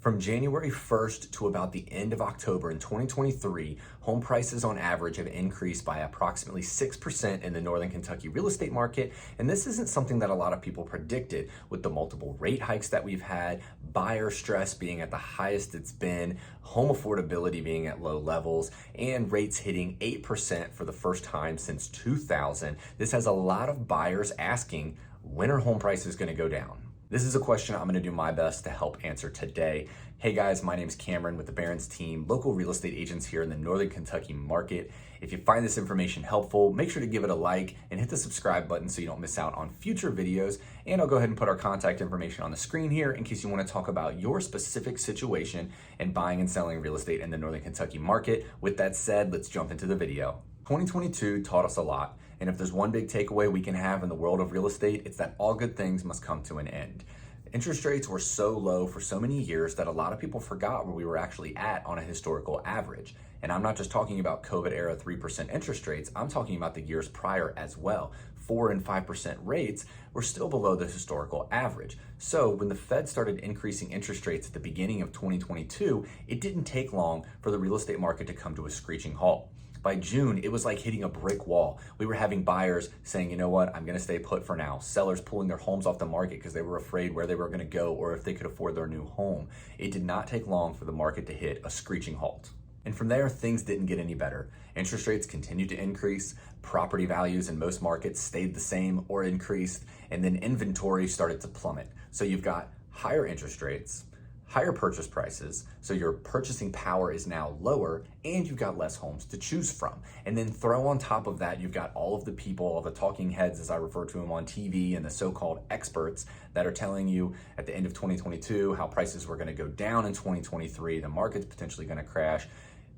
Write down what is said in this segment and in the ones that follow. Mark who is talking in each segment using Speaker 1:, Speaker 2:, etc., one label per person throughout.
Speaker 1: From January 1st to about the end of October in 2023, home prices on average have increased by approximately 6% in the Northern Kentucky real estate market. And this isn't something that a lot of people predicted with the multiple rate hikes that we've had, buyer stress being at the highest it's been, home affordability being at low levels, and rates hitting 8% for the first time since 2000. This has a lot of buyers asking, when are home prices going to go down? This is a question I'm going to do my best to help answer today. Hey guys, my name is Cameron with the Berens team, local real estate agents here in the Northern Kentucky market. If you find this information helpful, make sure to give it a like and hit the subscribe button so you don't miss out on future videos. And I'll go ahead and put our contact information on the screen here in case you want to talk about your specific situation and buying and selling real estate in the Northern Kentucky market. With that said, let's jump into the video. 2022 taught us a lot. And if there's one big takeaway we can have in the world of real estate, it's that all good things must come to an end. Interest rates were so low for so many years that a lot of people forgot where we were actually at on a historical average. And I'm not just talking about COVID era 3% interest rates, I'm talking about the years prior as well. 4 and 5% rates were still below the historical average. So when the Fed started increasing interest rates at the beginning of 2022, it didn't take long for the real estate market to come to a screeching halt. By June, it was like hitting a brick wall. We were having buyers saying, you know what, I'm gonna stay put for now. Sellers pulling their homes off the market because they were afraid where they were gonna go or if they could afford their new home. It did not take long for the market to hit a screeching halt. And from there, things didn't get any better. Interest rates continued to increase, property values in most markets stayed the same or increased, and then inventory started to plummet. So you've got higher interest rates, higher purchase prices, so your purchasing power is now lower, and you've got less homes to choose from. And then throw on top of that, you've got all of the people, all the talking heads, as I refer to them on TV, and the so-called experts that are telling you at the end of 2022 how prices were gonna go down in 2023, the market's potentially gonna crash.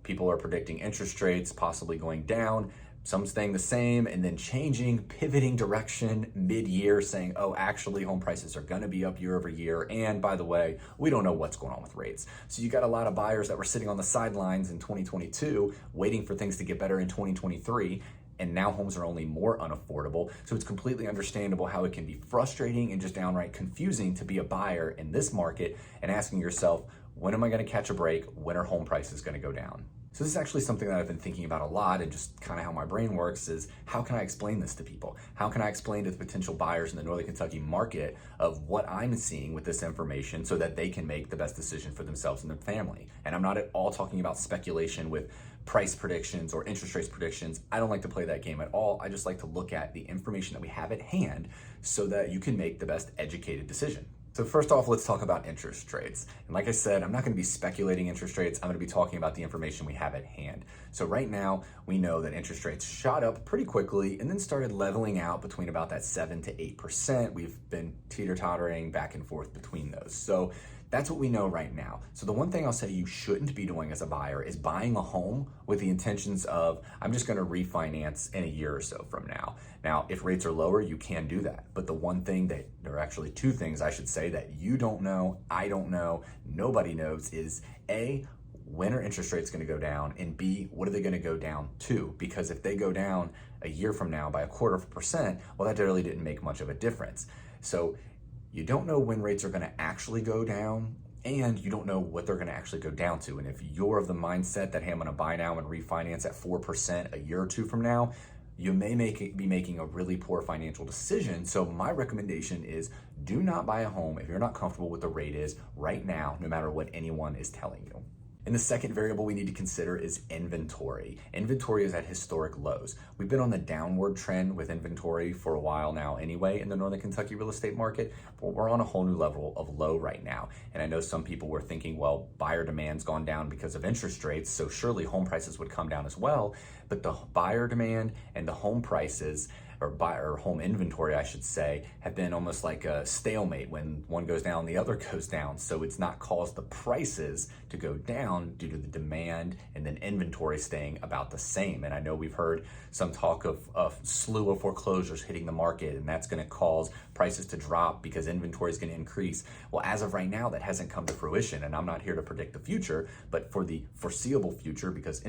Speaker 1: People are predicting interest rates possibly going down, some staying the same and then changing, pivoting direction mid-year saying, oh, actually home prices are gonna be up year over year. And by the way, we don't know what's going on with rates. So you got a lot of buyers that were sitting on the sidelines in 2022, waiting for things to get better in 2023. And now homes are only more unaffordable. So it's completely understandable how it can be frustrating and just downright confusing to be a buyer in this market and asking yourself, when am I gonna catch a break? When are home prices gonna go down? So this is actually something that I've been thinking about a lot, and just kind of how my brain works is, how can I explain this to people? How can I explain to the potential buyers in the Northern Kentucky market of what I'm seeing with this information so that they can make the best decision for themselves and their family? And I'm not at all talking about speculation with price predictions or interest rates predictions. I don't like to play that game at all. I just like to look at the information that we have at hand so that you can make the best educated decision. So first off, let's talk about interest rates. And like I said, I'm not gonna be speculating interest rates. I'm gonna be talking about the information we have at hand. So right now, we know that interest rates shot up pretty quickly and then started leveling out between about that 7 to 8%. We've been teeter-tottering back and forth between those. So that's what we know right now. So the one thing I'll say you shouldn't be doing as a buyer is buying a home with the intentions of, I'm just gonna refinance in a year or so from now. Now, if rates are lower, you can do that. But the one thing that, there are actually two things I should say that you don't know, I don't know, nobody knows is A, when are interest rates gonna go down? And B, what are they gonna go down to? Because if they go down a year from now by 1/4%, well, that really didn't make much of a difference. So you don't know when rates are gonna actually go down, and you don't know what they're gonna actually go down to. And if you're of the mindset that, hey, I'm gonna buy now and refinance at 4% a year or two from now, you may be making a really poor financial decision. So my recommendation is, do not buy a home if you're not comfortable with the rate is right now, no matter what anyone is telling you. And the second variable we need to consider is inventory. Inventory is at historic lows. We've been on the downward trend with inventory for a while now anyway in the Northern Kentucky real estate market, but we're on a whole new level of low right now. And I know some people were thinking, well, buyer demand's gone down because of interest rates, so surely home prices would come down as well. But the buyer demand and the home prices, or home inventory, I should say, have been almost like a stalemate. When one goes down, the other goes down. So it's not caused the prices to go down due to the demand and then inventory staying about the same. And I know we've heard some talk of a slew of foreclosures hitting the market, and that's gonna cause prices to drop because inventory is gonna increase. Well, as of right now, that hasn't come to fruition, and I'm not here to predict the future, but for the foreseeable future, because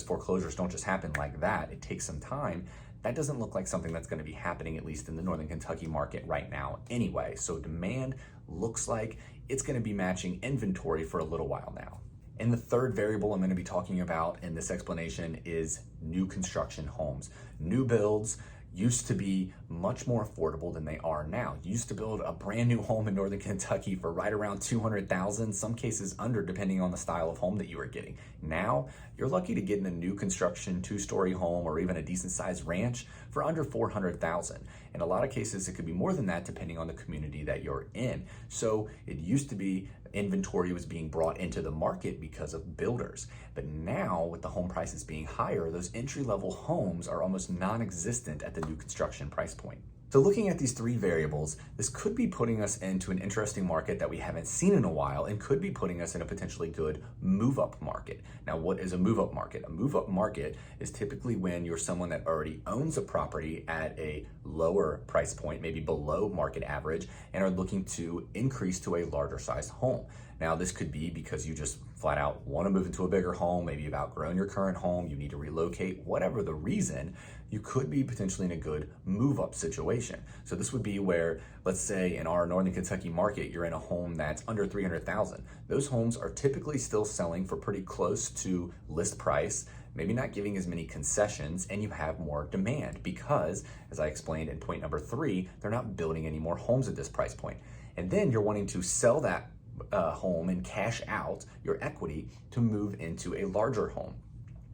Speaker 1: foreclosures don't just happen like that, it takes some time. That doesn't look like something that's going to be happening, at least in the Northern Kentucky market right now anyway. So demand looks like it's going to be matching inventory for a little while now. And the third variable I'm going to be talking about in this explanation is new construction homes. New builds used to be much more affordable than they are now. You used to build a brand new home in Northern Kentucky for right around $200,000, some cases under, depending on the style of home that you were getting. Now, you're lucky to get in a new construction 2-story home or even a decent sized ranch for under $400,000. In a lot of cases, it could be more than that depending on the community that you're in. So it used to be inventory was being brought into the market because of builders. But now, with the home prices being higher, those entry-level homes are almost non-existent at the new construction price point. So looking at these three variables, this could be putting us into an interesting market that we haven't seen in a while and could be putting us in a potentially good move-up market. Now, what is a move-up market? A move-up market is typically when you're someone that already owns a property at a lower price point, maybe below market average, and are looking to increase to a larger sized home. Now, this could be because you just flat out want to move into a bigger home, maybe you've outgrown your current home, you need to relocate, whatever the reason, you could be potentially in a good move-up situation. So this would be where, let's say in our Northern Kentucky market, you're in a home that's under $300,000. Those homes are typically still selling for pretty close to list price, maybe not giving as many concessions, and you have more demand because, as I explained in point number 3, they're not building any more homes at this price point. And then you're wanting to sell that home and cash out your equity to move into a larger home.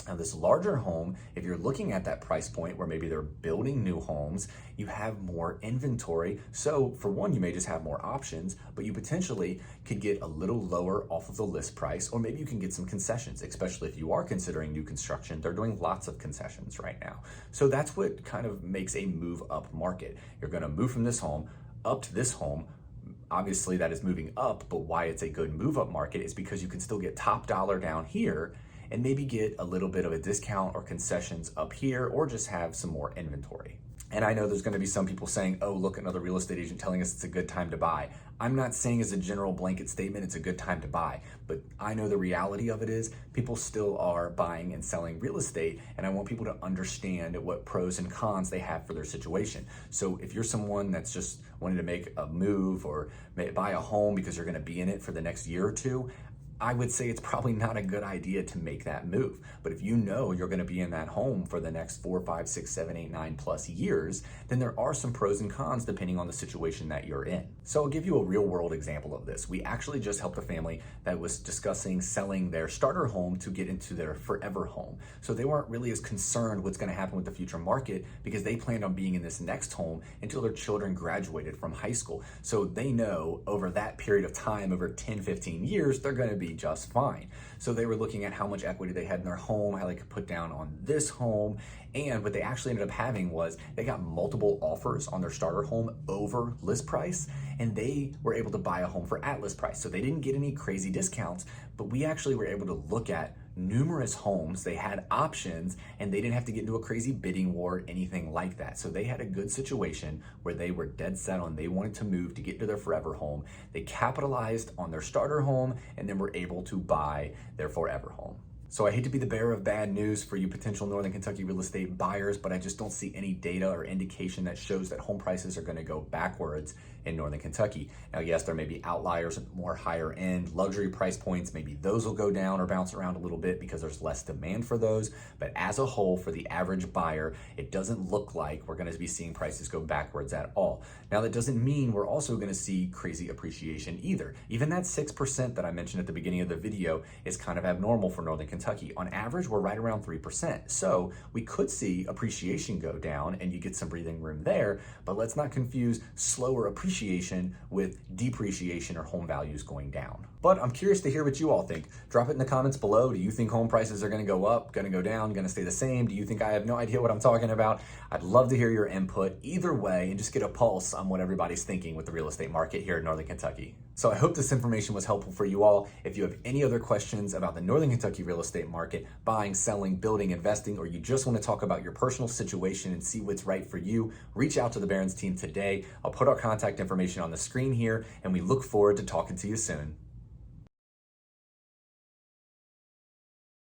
Speaker 1: Now, this larger home, if you're looking at that price point where maybe they're building new homes, you have more inventory. So for one, you may just have more options, but you potentially could get a little lower off of the list price, or maybe you can get some concessions, especially if you are considering new construction. They're doing lots of concessions right now. So that's what kind of makes a move up market. You're going to move from this home up to this home. Obviously that is moving up, but why it's a good move up market is because you can still get top dollar down here and maybe get a little bit of a discount or concessions up here, or just have some more inventory. And I know there's going to be some people saying, oh, look, another real estate agent telling us it's a good time to buy. I'm not saying as a general blanket statement it's a good time to buy, but I know the reality of it is people still are buying and selling real estate, and I want people to understand what pros and cons they have for their situation. So if you're someone that's just wanting to make a move or buy a home because you're going to be in it for the next year or two, I would say it's probably not a good idea to make that move. But if you know you're going to be in that home for the next 4, 5, 6, 7, 8, 9 plus years, then there are some pros and cons depending on the situation that you're in. So I'll give you a real world example of this. We actually just helped a family that was discussing selling their starter home to get into their forever home. So they weren't really as concerned what's going to happen with the future market because they planned on being in this next home until their children graduated from high school. So they know over that period of time, over 10, 15 years, they're going to be just fine. So they were looking at how much equity they had in their home, how they could put down on this home, and what they actually ended up having was they got multiple offers on their starter home over list price, and they were able to buy a home for at list price. So they didn't get any crazy discounts, but we actually were able to look at numerous homes. They had options and they didn't have to get into a crazy bidding war, anything like that. So they had a good situation where they were dead set on they wanted to move to get to their forever home. They capitalized on their starter home and then were able to buy their forever home. So I hate to be the bearer of bad news for you potential Northern Kentucky real estate buyers, but I just don't see any data or indication that shows that home prices are going to go backwards in Northern Kentucky. Now, yes, there may be outliers, more higher end luxury price points. Maybe those will go down or bounce around a little bit because there's less demand for those. But as a whole, for the average buyer, it doesn't look like we're going to be seeing prices go backwards at all. Now, that doesn't mean we're also going to see crazy appreciation either. Even that 6% that I mentioned at the beginning of the video is kind of abnormal for Northern Kentucky. On average, we're right around 3%. So we could see appreciation go down and you get some breathing room there, but let's not confuse slower appreciation with depreciation or home values going down. But I'm curious to hear what you all think. Drop it in the comments below. Do you think home prices are going to go up, going to go down, going to stay the same? Do you think I have no idea what I'm talking about? I'd love to hear your input either way and just get a pulse on what everybody's thinking with the real estate market here in Northern Kentucky. So I hope this information was helpful for you all. If you have any other questions about the Northern Kentucky real estate market, buying, selling, building, investing, or you just want to talk about your personal situation and see what's right for you, reach out to the Berens team today. I'll put our contact information on the screen here, and we look forward to talking to you soon.